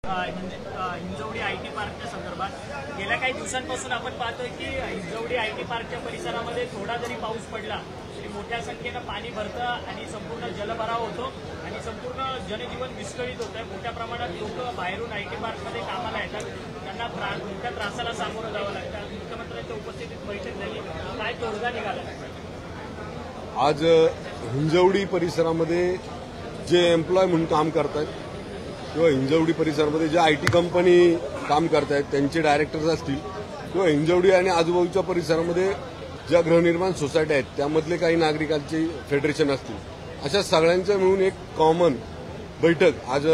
Hinjawadi IT पार्कच्या संदर्भात गेल्या काही दिवसांपासून आपण पाहतोय की हिंजवडी आयटी पार्कच्या परिसरामध्ये थोडा जरी पाऊस पडला तरी मोठ्या संख्येनं पाणी भरतं आणि संपूर्ण जलभराव होतो आणि संपूर्ण जनजीवन विस्कळीत होतं। मोठ्या प्रमाणात लोक बाहेरून आयटी पार्कमध्ये कामाला येतात, त्यांना मोठ्या त्रासाला सामोरं जावं लागतं। मुख्यमंत्र्यांच्या उपस्थितीत बैठक झाली, काय तोडगा निघाला? आज हिंजवडी परिसरामध्ये जे एम्प्लॉय म्हणून काम करतात किंवा हिंजवडी परिसरामध्ये जे आयटी कंपनी काम करतायत त्यांचे डायरेक्टर्स असतील किंवा हिंजवडी आणि आजूबाजूच्या परिसरामध्ये ज्या गृहनिर्माण सोसायटी आहेत त्यामधले काही नागरिकांचे फेडरेशन असतील, अशा सगळ्यांचं मिळून एक कॉमन बैठक आज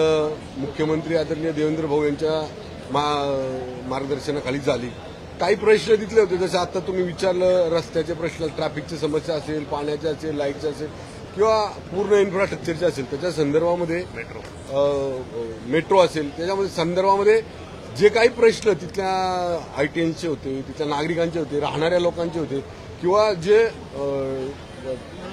मुख्यमंत्री आदरणीय देवेंद्र भाऊ यांच्या मार्गदर्शनाखाली झाली। काही प्रश्न तिथले होते, जसे आता तुम्ही विचारलं, रस्त्याचे प्रश्न, ट्रॅफिकची समस्या असेल, पाण्याचे असेल, लाईटचे असेल किंवा पूर्ण इन्फ्रास्ट्रक्चरचे असेल, त्याच्या संदर्भामध्ये मेट्रो असेल, त्याच्यामध्ये संदर्भामध्ये जे काही प्रश्न तिथल्या आयटीएनचे होते, तिथल्या नागरिकांचे होते, राहणाऱ्या लोकांचे होते किंवा जे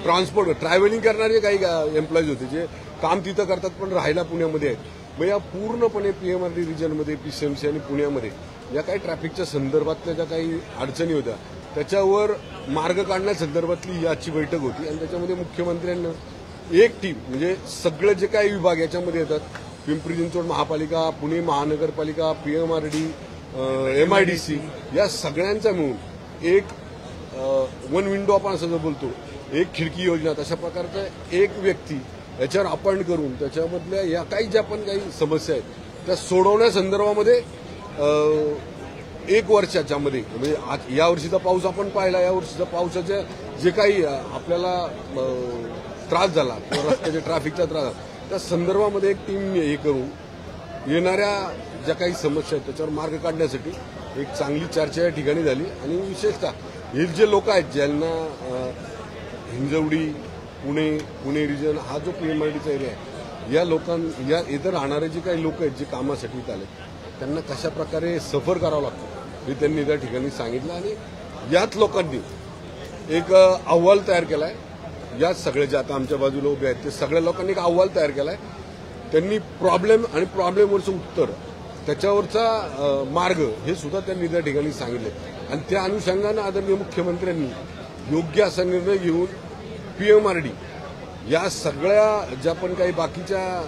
ट्रान्सपोर्ट ट्रॅव्हलिंग करणारे काही एम्प्लॉईज होते जे काम तिथं करतात पण राहायला पुण्यामध्ये आहेत, मग या पूर्णपणे पीएमआरडी रिजनमध्ये, पीसीएमसी आणि पुण्यामध्ये या काही ट्रॅफिकच्या संदर्भातल्या ज्या काही अडचणी होत्या त्याच्यावर मार्ग काढण्यासंदर्भातली याची बैठक होती। आणि त्याच्यामध्ये मुख्यमंत्र्यांना एक टीम म्हणजे सगळे जे काही विभाग याच्यामध्ये येतात, पिंपरी चिंचवड महापालिका, पुणे महानगरपालिका, पीएमआरडी, एमआयडीसी, या सगळ्यांचा मिळून एक वन विंडो आपण असं जो बोलतो, एक खिडकी योजना, तशा प्रकारचा एक व्यक्ती याच्यावर अपॉइंट करून त्याच्यामधल्या या काही ज्या पण काही समस्या आहेत त्या सोडवण्यासंदर्भामध्ये 1 वर्षाच्या मध्ये, म्हणजे आज या वर्षीचा पाऊस आपण पाहिला, या वर्षीचा पावसाच्या जे काही आपल्याला त्रास झाला किंवा रस्त्याच्या ट्रॅफिकचा त्रास झाला त्या संदर्भामध्ये एक टीम हे करून येणाऱ्या ज्या काही समस्या आहेत त्याच्यावर मार्ग काढण्यासाठी एक चांगली चर्चा या ठिकाणी झाली। आणि विशेषतः हे जे लोक आहेत ज्यांना हिंजवडी, पुणे रिजन हा जो पीएमआरडीचा एरिया आहे, या लोकांना इथं राहणारे जे काही लोक आहेत जे कामासाठी इथं आले त्यांना कशा प्रकारे सफर करावं लागतं हे त्यांनी त्या ठिकाणी सांगितलं। आणि याच लोकांनी एक अहवाल तयार केलाय, याच सगळे जे आता आमच्या बाजूला उभे आहेत ते सगळ्या लोकांनी एक अहवाल तयार केलाय। त्यांनी प्रॉब्लेम आणि प्रॉब्लेमवरचं उत्तर, त्याच्यावरचा मार्ग हे सुद्धा त्यांनी त्या ठिकाणी सांगितले। आणि त्या अनुषंगानं आदरणीय मुख्यमंत्र्यांनी योग्य असा निर्णय घेऊन पीएमआरडी या सगळ्या ज्या पण काही बाकीच्या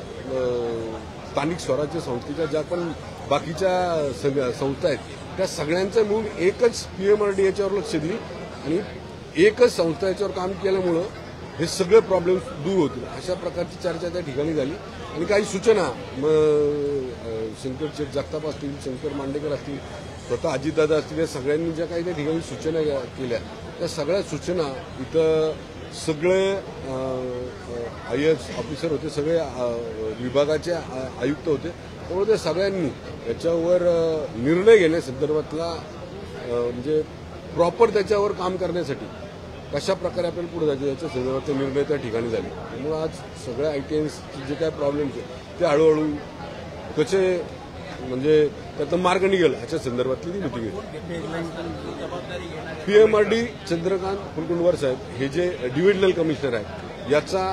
स्थानिक स्वराज्य संस्थेच्या ज्या पण बाकीच्या संस्था आहेत त्या सगळ्यांचं मिळून एकच पीएमआरडी याच्यावर लक्ष दिली आणि एकच संस्था याच्यावर काम केल्यामुळं हे सगळे प्रॉब्लेम्स दूर होतील, अशा प्रकारची चर्चा त्या ठिकाणी झाली। आणि काही सूचना शंकर जगताप असतील, शंकर मांडेकर असतील, स्वतः अजितदादा असतील, या सगळ्यांनी ज्या काही त्या ठिकाणी सूचना केल्या त्या सगळ्या सूचना इथं सगळे IAS ऑफिसर होते, सगळे विभागाचे आयुक्त होते, त्यामुळे त्या सगळ्यांनी याच्यावर निर्णय घेण्यासंदर्भातला म्हणजे प्रॉपर त्याच्यावर काम करण्यासाठी कशा प्रकारे आपल्याला पुढे जायचं याच्या संदर्भातले निर्णय त्या ठिकाणी झाले। त्यामुळे आज सगळ्या ITNचे जे काय प्रॉब्लेम्स आहेत ते हळूहळू कसे म्हणजे त्याचा मार्ग निघेल याच्या संदर्भातली ती मिटिंग घेतली। पीएमआरडी चंद्रकांत फुलकुंडवार साहेब हे जे डिव्हिजनल कमिशनर आहेत याचा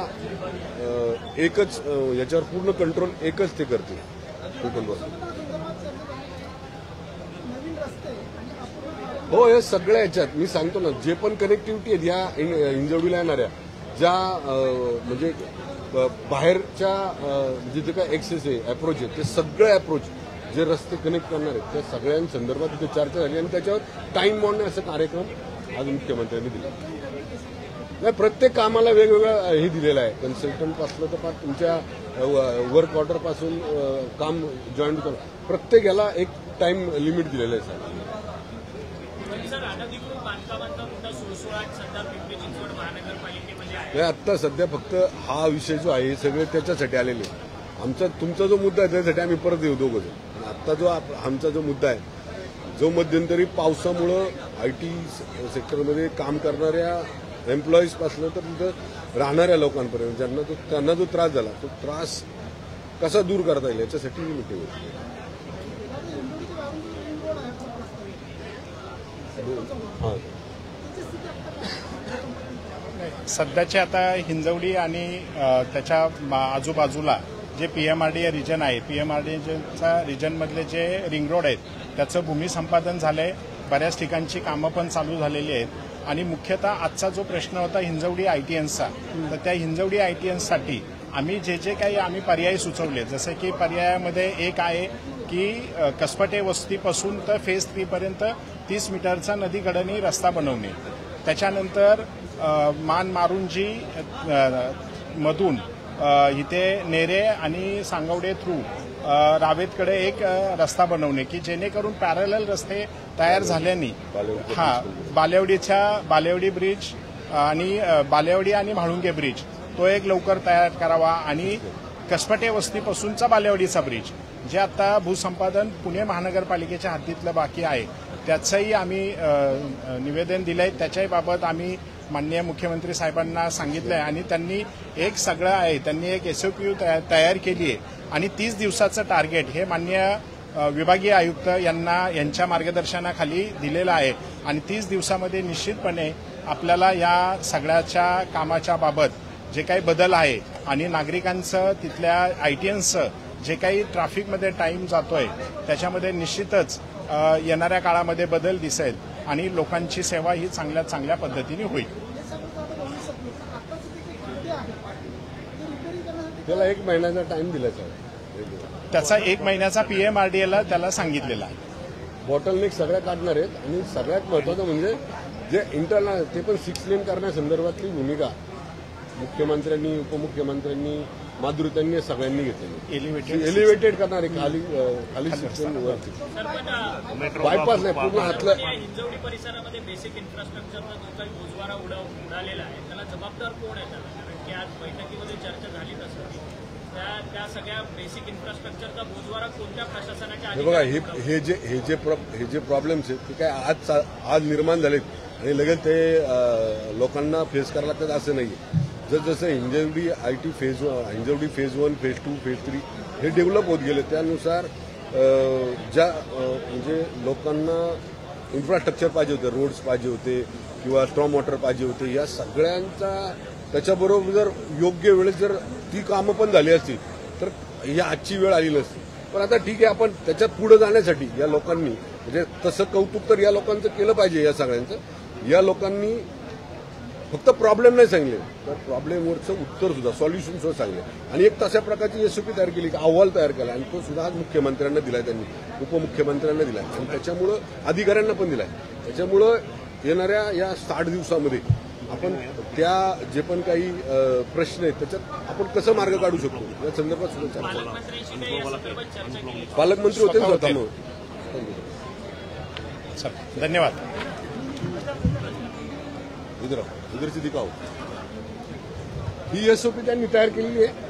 एकच याच्यावर पूर्ण कंट्रोल एकच ते करतील फुलकुंडवार। हो, हे सगळ्या याच्यात मी सांगतो ना, जे पण कनेक्टिव्हिटी आहेत या हिंजवडीला येणाऱ्या ज्या म्हणजे बाहेरच्या जे काय एक्सेस आहे, अप्रोच आहे, ते सगळे अप्रोच जे रस्ते कनेक्ट करणार आहेत त्या सगळ्यांसंदर्भात तिथे चर्चा झाली आणि त्याच्यावर टाइम बाउंड असा कार्यक्रम आज मुख्यमंत्र्यांनी दिला। नाही, प्रत्येक कामाला वेगवेगळा हे दिलेला आहे, कन्सल्टंट पासून तर तुमच्या वर्क ऑर्डर पासून काम जॉईन करून प्रत्येक याला एक टाइम लिमिट दिलेलं आहे साहेब। आता सध्या फक्त हा विषय जो आहे हे सगळे त्याच्यासाठी आलेले, आमचा तुमचा जो मुद्दा आहे त्यासाठी आम्ही परत येऊ दोघं जण। आता जो आमचा जो मुद्दा आहे, जो मध्यंतरी पावसामुळं IT सेक्टरमध्ये काम करणाऱ्या एम्प्लॉईज पासून तर तिथं राहणाऱ्या लोकांपर्यंत त्यांना जो त्रास झाला तो त्रास कसा दूर करता येईल याच्यासाठी ही मीटिंग होती। सध्याचे आता हिंजवडी आणि त्याच्या आजूबाजूला जे PMRDA रिजन आहे, PMRDAचा रिजनमधले जे रिंग रोड आहेत त्याचं भूमी संपादन झालं आहे. बऱ्याच ठिकाणची कामं पण चालू झालेली आहेत आणि मुख्यतः आजचा जो प्रश्न होता हिंजवडी ITNचा, तर त्या हिंजवडी ITNसाठी आम्ही जे काही आम्ही पर्याय सुचवले, जसे की पर्यायामध्ये एक आहे की कसपटे वस्तीपासून तर फेज 3 पर्यंत 30 मीटरचा नदीकडनी रस्ता बनवणे. त्याच्यानंतर मान मारुंजी मधून इथे नेरे आणि सांगवडे थ्रू रावेतकडे एक रस्ता बनवणे की जेणेकरून पॅरलल रस्ते तयार झाल्याने बालेवडी ब्रिज आणि बालेवडी आणि म्हाळुंगे ब्रिज तो एक लवकर तयार करावा आणि कसपटे वस्तीपासूनचा बालेवडीचा ब्रिज जे आता भूसंपादन पुणे महानगरपालिकेच्या हद्दीतलं बाकी आहे त्याचंही आम्ही निवेदन दिलंय. त्याच्याही बाबत आम्ही माननीय मुख्यमंत्री साहेबांना सांगितलंय आणि त्यांनी एक सगळं आहे, त्यांनी एक SOP तयार केली आहे आणि 30 दिवसाचं टार्गेट हे माननीय विभागीय आयुक्त यांच्या मार्गदर्शनाखाली दिलेलं आहे आणि 30 दिवसामध्ये निश्चितपणे आपल्याला या सगळ्याच्या कामाच्या बाबत जे काही बदल आहे आणि नागरिकांचं तिथल्या ITNचं जे काही ट्रॅफिकमध्ये टाईम जातोय त्याच्यामध्ये निश्चितच येणाऱ्या काळामध्ये बदल दिसेल आणि लोकांची सेवा ही चांगल्या चांगल्या पद्धतीने होईल. त्याला 1 महिन्याचा टाइम दिला त्याचा 1 महिन्याचा PMRDAला त्याला सांगितलेला आहे. बॉटलनेक सगळ्या काढणार आहेत आणि सगळ्यात महत्वाचं म्हणजे जे इंटरनल ते पण 6 लेन करण्यासंदर्भातली भूमिका मुख्यमंत्र्यांनी उपमुख्यमंत्र्यांनी माधुरीतांनी सगळ्यांनी घेतलेली. एलिव्हेटेड करणार आहे खाली 6 लेन वरती बायपास नाही पूर्ण हातलं. हिंजवडी परिसरामध्ये बेसिक इन्फ्रास्ट्रक्चरचा जो काही बोजवारा उडालेला आहे त्याला जबाबदार कोण आहे? कारण की आज बैठकीमध्ये चर्चा झाली तसं त्या सगळ्या बेसिक इन्फ्रास्ट्रक्चरचा बोजवारा कोणत्या प्रशासनाच्या हे बघा हे जे प्रॉब्लेम्स आहेत ते काय आज निर्माण झालेत आणि लगेच ते लोकांना फेस करायला लागतात असं नाही. जसं Hinjawadi IT Hinjawadi phase 1 phase 2 phase 3 हे डेव्हलप होत गेले त्यानुसार ज्या म्हणजे लोकांना इन्फ्रास्ट्रक्चर पाहिजे होते, रोड्स पाहिजे होते किंवा स्ट्रॉम वॉटर पाहिजे होते, या सगळ्यांचा त्याच्याबरोबर जर योग्य वेळेत जर ती कामं पण झाली असती तर ही आजची वेळ आली नसती. पण आता ठीक आहे, आपण त्याच्यात पुढे जाण्यासाठी या लोकांनी म्हणजे तसं कौतुक तर या लोकांचं केलं पाहिजे. या सगळ्यांचं या लोकांनी फक्त प्रॉब्लेम नाही सांगले तर प्रॉब्लेमवरचं उत्तर सुद्धा सॉल्युशन सुद्धा सांगले आणि एक तशा प्रकारची SOP तयार केली, अहवाल तयार केला आणि तो सुद्धा आज मुख्यमंत्र्यांना दिलाय, त्यांनी उपमुख्यमंत्र्यांना दिलाय आणि त्याच्यामुळं अधिकाऱ्यांना पण दिलाय. त्याच्यामुळं येणाऱ्या या 60 दिवसामध्ये आपण त्या जे पण काही प्रश्न आहेत त्याच्यात आपण कसं मार्ग काढू शकतो या संदर्भात सुद्धा पालकमंत्री होते स्वतः. मग धन्यवाद. इधर से दिखाओ ही SOP त्यांनी तयार केलेली आहे